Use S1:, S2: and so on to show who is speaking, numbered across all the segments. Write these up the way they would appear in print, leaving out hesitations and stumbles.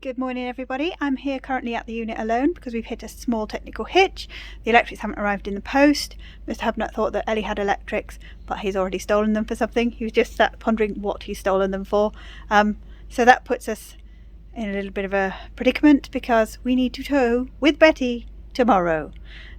S1: Good morning everybody. I'm here currently at the unit alone because we've hit a small technical hitch. The electrics haven't arrived in the post. Mr. Hubnut thought that Ellie had electrics, but he's already stolen them for something. He was just sat pondering what he's stolen them for. So that puts us in a little bit of a predicament because we need to tow with Betty tomorrow.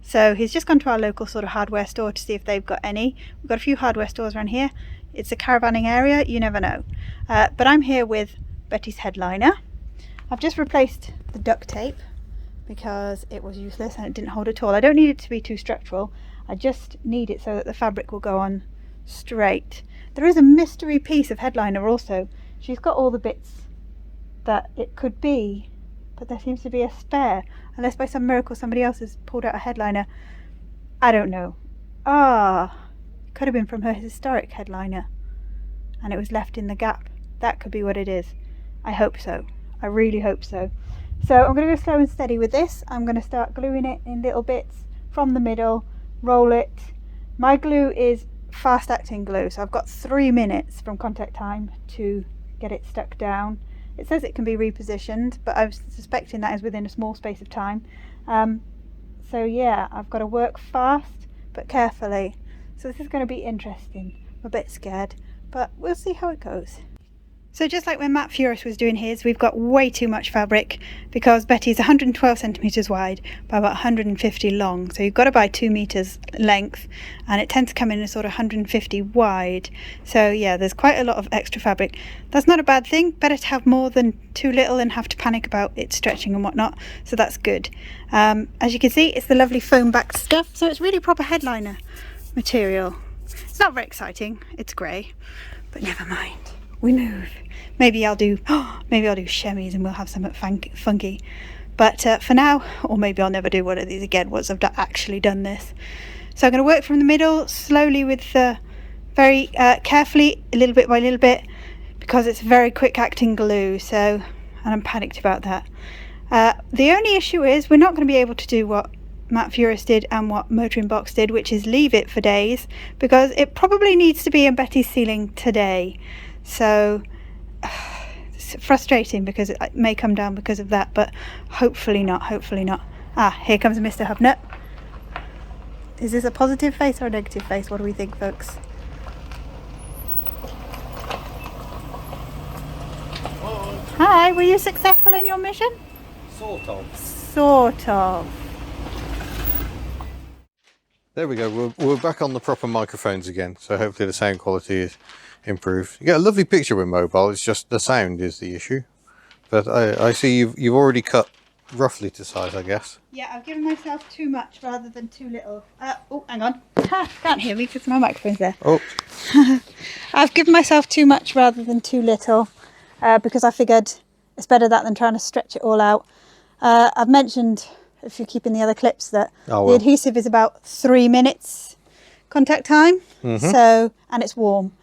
S1: So he's just gone to our local sort of hardware store to see if they've got any. We've got a few hardware stores around here. It's a caravanning area, you never know. But I'm here with Betty's headliner. I've just replaced the duct tape because it was useless and it didn't hold at all. I don't need it to be too structural. I just need it so that the fabric will go on straight. There is a mystery piece of headliner also. She's got all the bits that it could be, but there seems to be a spare. Unless by some miracle somebody else has pulled out a headliner. I don't know. It could have been from her historic headliner and it was left in the gap. That could be what it is. I hope so. I really hope so. So I'm going to go slow and steady with this. I'm going to start gluing it in little bits from the middle, roll it. My glue is fast acting glue, so I've got 3 minutes from contact time to get it stuck down. It says it can be repositioned, but I'm suspecting that is within a small space of time. So yeah, I've got to work fast but carefully. So this is going to be interesting. I'm a bit scared, but we'll see how it goes. So just like when Matt Furious was doing his, we've got way too much fabric because Betty's 112 centimetres wide by about 150 long. So you've got to buy 2 meters length and it tends to come in a sort of 150 wide. So yeah, there's quite a lot of extra fabric. That's not a bad thing. Better to have more than too little and have to panic about it stretching and whatnot. So that's good. As you can see, it's the lovely foam backed stuff. So it's really proper headliner material. It's not very exciting. It's grey, but never mind. We move. Maybe I'll do chemise and we'll have something funky. But for now, or maybe I'll never do one of these again once I've actually done this. So I'm going to work from the middle, slowly with very carefully, little bit by little bit, because it's very quick acting glue. So, and I'm panicked about that. The only issue is we're not going to be able to do what Matt Furious did and what Motoring Box did, which is leave it for days, because it probably needs to be in Betty's ceiling today. So it's frustrating because it may come down because of that, but hopefully not, hopefully not. Here comes Mr. Hubnut. Is this a positive face or a negative face? What do we think, folks? Hi, were you successful in your mission? Sort of.
S2: There we go, we're back on the proper microphones again, so hopefully the sound quality is improved. You get a lovely picture with mobile, it's just the sound is the issue. But I see you've already cut roughly to size, I guess.
S1: Yeah, I've given myself too much rather than too little. Oh, hang on. Can't hear me because my microphone's there.
S2: Oh.
S1: I've given myself too much rather than too little because I figured it's better that than trying to stretch it all out. I've mentioned, if you're keeping the other clips, that the adhesive is about 3 minutes contact time. So, and it's warm.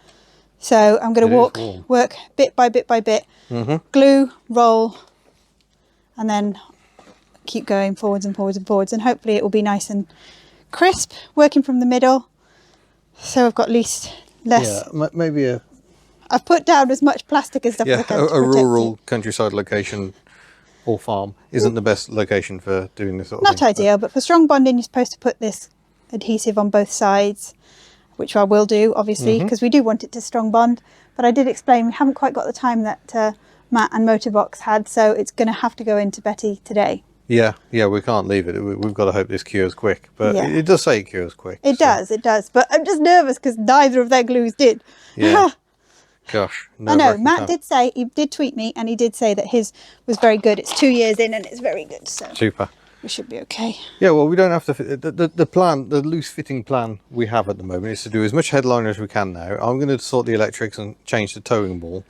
S1: So I'm going to work bit by bit by bit, glue, roll, and then keep going forwards and forwards and forwards, and hopefully it will be nice and crisp, working from the middle. So I've got less.
S2: Yeah, maybe
S1: I've put down as much plastic and stuff as I can.
S2: A rural countryside location or farm isn't the best location for doing this sort of thing.
S1: Not ideal, but for strong bonding, you're supposed to put this adhesive on both sides, which I will do, obviously, because we do want it to strong bond. But I did explain we haven't quite got the time that Matt and Motorbox had, so it's going to have to go into Betty today. Yeah,
S2: we can't leave it. We've got to hope this cures quick. But it does say it cures quick.
S1: It does. But I'm just nervous because neither of their glues did.
S2: Yeah. Gosh.
S1: I know, Matt did say, he did tweet me, and he did say that his was very good. It's 2 years in and it's very good. So
S2: super.
S1: We should be okay.
S2: Yeah, well, we don't have to fit the plan, the loose fitting plan we have at the moment is to do as much headliner as we can now. I'm going to sort the electrics and change the towing ball,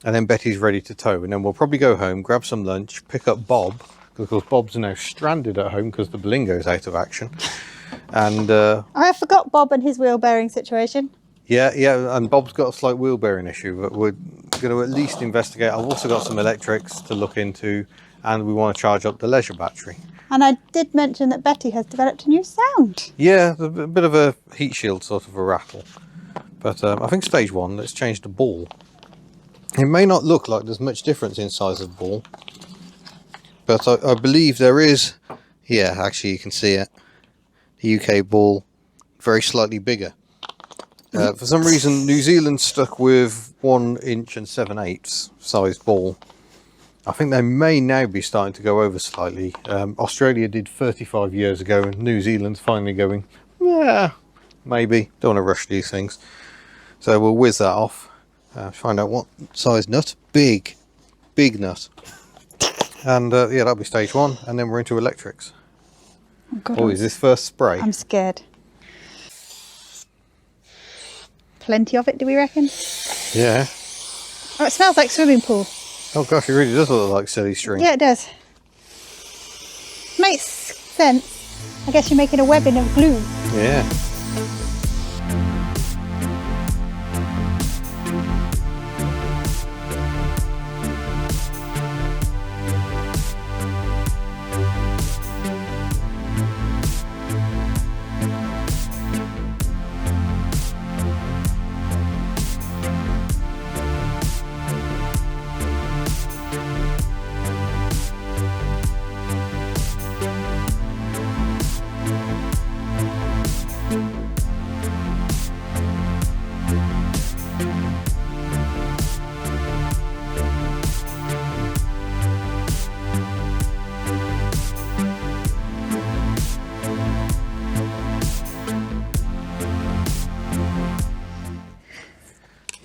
S2: and then Betty's ready to tow, and then we'll probably go home, grab some lunch, pick up Bob, because of course Bob's now stranded at home because the Blingo's out of action. And
S1: I forgot Bob and his wheel bearing situation.
S2: Yeah, and Bob's got a slight wheel bearing issue, but we're going to at least investigate. I've also got some electrics to look into, and we want to charge up the leisure battery.
S1: And I did mention that Betty has developed a new sound.
S2: Yeah, a bit of a heat shield sort of a rattle. But I think stage 1, let's change the ball. It may not look like there's much difference in size of ball, but I believe there is. Yeah, actually you can see it. The UK ball very slightly bigger. For some reason New Zealand stuck with 1 inch and 7/8 size ball. I think they may now be starting to go over slightly. Australia did 35 years ago, and New Zealand's finally going, yeah, maybe. Don't want to rush these things. So we'll whiz that off. Find out what size nut. Big nut. And yeah, that'll be stage 1, and then we're into electrics.
S1: Oh, God,
S2: is this first spray?
S1: I'm scared. Plenty of it, do we reckon?
S2: Yeah.
S1: Oh, it smells like swimming pool.
S2: Oh gosh, it really does look like silly string.
S1: Yeah, it does. Makes sense. I guess you're making a webbing of glue.
S2: Yeah.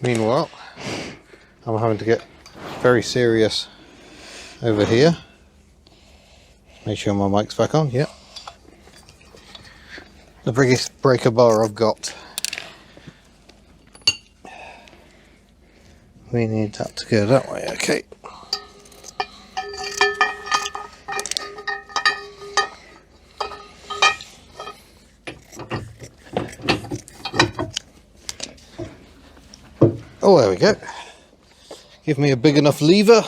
S2: Meanwhile, I'm having to get very serious over here. Make sure my mic's back on, yep. The biggest breaker bar I've got. We need that to go that way, okay. Oh, there we go. Give me a big enough lever.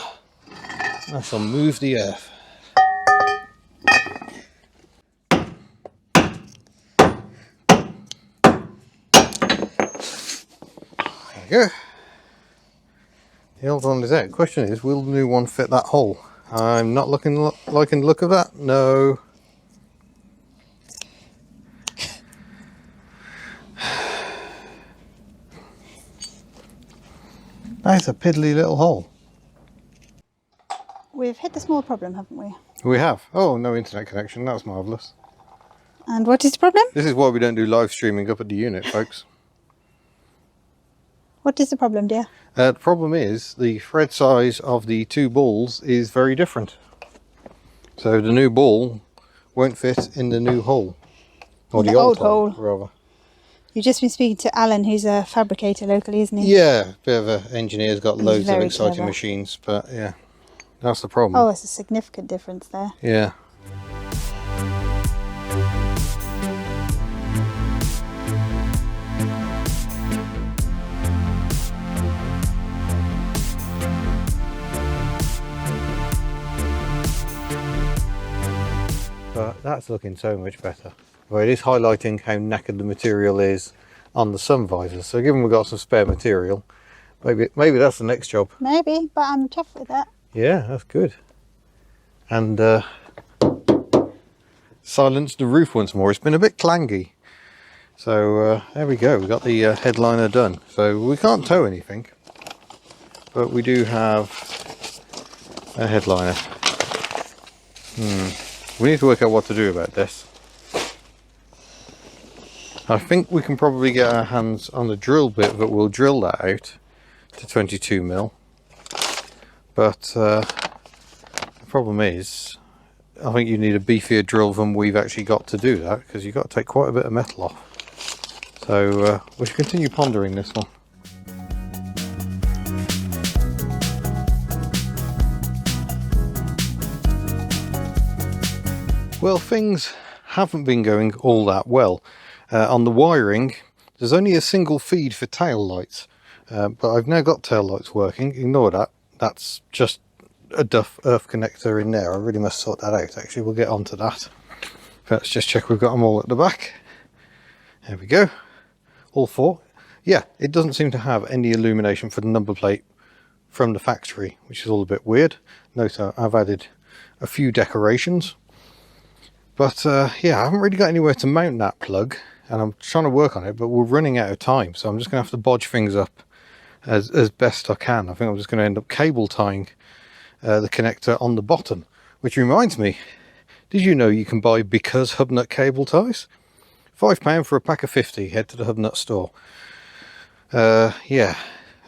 S2: I shall move the earth. There we go. The old one is out. Question is, will the new one fit that hole? I'm not liking the look of that. No. That's a piddly little hole.
S1: We've hit the small problem, haven't we?
S2: We have. Oh, no internet connection. That's marvellous.
S1: And what is the problem?
S2: This is why we don't do live streaming up at the unit, folks.
S1: What is the problem, dear?
S2: The problem is the thread size of the 2 balls is very different. So the new ball won't fit in the new hole. Or the old hole, rather.
S1: You've just been speaking to Alan, who's a fabricator locally, isn't he?
S2: Yeah, bit of an engineer's got loads of exciting
S1: clever
S2: machines, but yeah, that's the problem.
S1: Oh, it's a significant difference there.
S2: Yeah. But that's looking so much better. Well, it is highlighting how knackered the material is on the sun visors. So given we've got some spare material, maybe that's the next job.
S1: Maybe, but I'm tough with that.
S2: Yeah, that's good. And silence the roof once more. It's been a bit clangy. So there we go. We've got the headliner done. So we can't tow anything, but we do have a headliner. We need to work out what to do about this. I think we can probably get our hands on the drill bit, but we'll drill that out to 22mm. But the problem is, I think you need a beefier drill than we've actually got to do that, because you've got to take quite a bit of metal off. So we should continue pondering this one. Well, things haven't been going all that well. On the wiring, there's only a single feed for tail lights, but I've now got tail lights working. Ignore that. That's just a duff earth connector in there. I really must sort that out. Actually, we'll get onto that. Let's just check we've got them all at the back. There we go. All 4. Yeah, it doesn't seem to have any illumination for the number plate from the factory, which is all a bit weird. Note I've added a few decorations, but yeah, I haven't really got anywhere to mount that plug, and I'm trying to work on it, but we're running out of time, so I'm just gonna have to bodge things up as best I can. I think I'm just going to end up cable tying the connector on the bottom, which reminds me, did you know you can buy Because Hubnut cable ties? £5 for a pack of 50. Head to the Hubnut store. Yeah,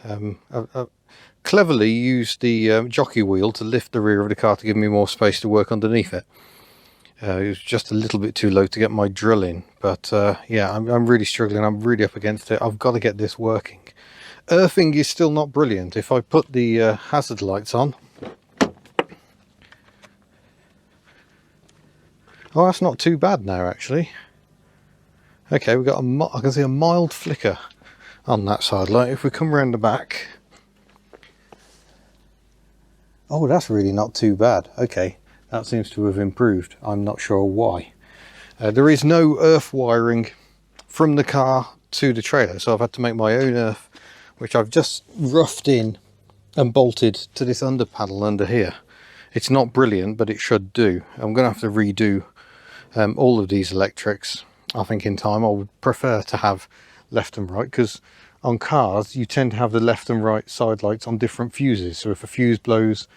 S2: I cleverly used the jockey wheel to lift the rear of the car to give me more space to work underneath it. It was just a little bit too low to get my drill in, but yeah, I'm really struggling. I'm really up against it. I've got to get this working. Earthing is still not brilliant. If I put the hazard lights on, oh, that's not too bad now actually. Okay, we've got I can see a mild flicker on that side light. If we come around the back, oh, that's really not too bad. Okay, that seems to have improved. I'm not sure why. There is no earth wiring from the car to the trailer, so I've had to make my own earth, which I've just roughed in and bolted to this under panel under here. It's not brilliant, but it should do. I'm going to have to redo all of these electrics, I think, in time. I would prefer to have left and right, because on cars you tend to have the left and right side lights on different fuses, so if a fuse blows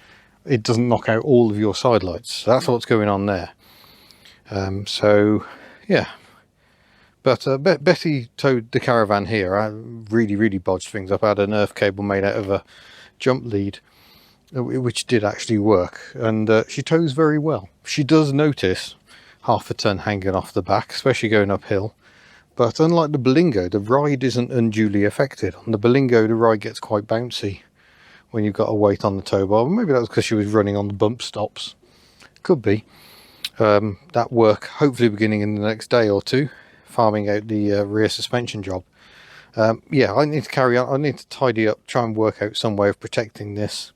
S2: it doesn't knock out all of your side lights. So that's what's going on there. So yeah, but Betty towed the caravan here. I really bodged things up. I had an earth cable made out of a jump lead, which did actually work, and she tows very well. She does notice half a ton hanging off the back, especially going uphill, but unlike the Berlingo, the ride isn't unduly affected. On the Berlingo, the ride gets quite bouncy when you've got a weight on the tow bar. Maybe that was because she was running on the bump stops. Could be. That work hopefully beginning in the next day or two, farming out the rear suspension job. Yeah, I need to carry on. I need to tidy up, try and work out some way of protecting this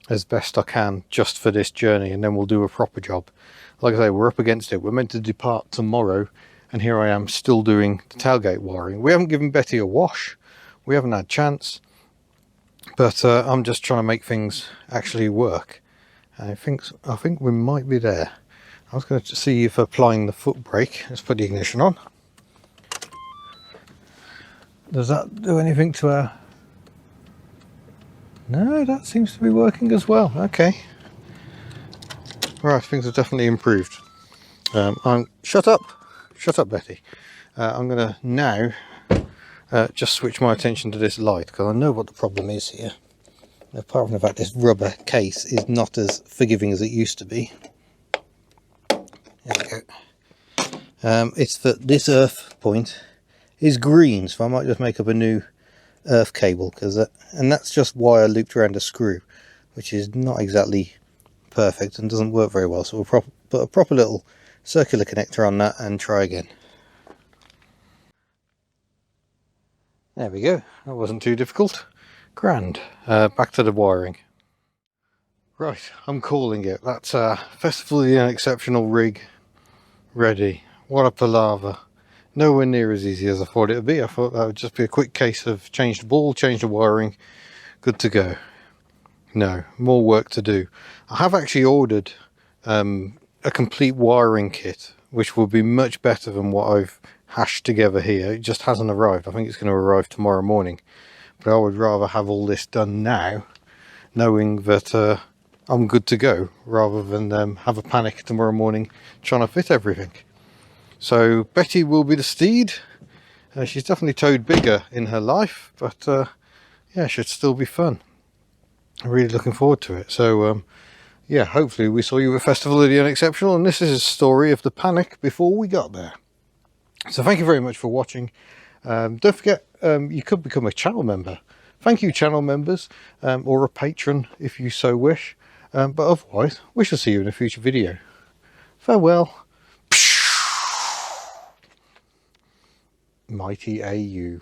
S2: as best I can just for this journey, and then we'll do a proper job. Like I say, we're up against it. We're meant to depart tomorrow, and here I am still doing the tailgate wiring. We haven't given Betty a wash. We haven't had a chance, but I'm just trying to make things actually work. And I think we might be there. I was going to see if applying the foot brake. Let's put the ignition on. Does that do anything to our... No, that seems to be working as well. Okay. Right, things have definitely improved. Shut up, Betty. I'm going to now just switch my attention to this light, because I know what the problem is here. Apart from the fact this rubber case is not as forgiving as it used to be. There we go. It's that this earth point is green, so I might just make up a new earth cable, and that's just wire looped around a screw, which is not exactly perfect and doesn't work very well. So we'll put a proper little circular connector on that and try again. There we go. That wasn't too difficult. Grand. Back to the wiring. Right, I'm calling it. That's Festival of the Unexceptional rig ready. What a palaver. Nowhere near as easy as I thought it would be. I thought that would just be a quick case of change the ball, change the wiring, good to go. No, more work to do. I have actually ordered a complete wiring kit, which will be much better than what I've hashed together here. It just hasn't arrived. I think it's going to arrive tomorrow morning. But I would rather have all this done now, knowing that I'm good to go, rather than have a panic tomorrow morning trying to fit everything. So Betty will be the steed. She's definitely towed bigger in her life, but yeah, should still be fun. I'm really looking forward to it. So yeah, hopefully we saw you at Festival of the Unexceptional, and this is a story of the panic before we got there. So thank you very much for watching. Don't forget, you could become a channel member. Thank you, channel members, or a patron if you so wish. But otherwise, we shall see you in a future video. Farewell. Mighty AU.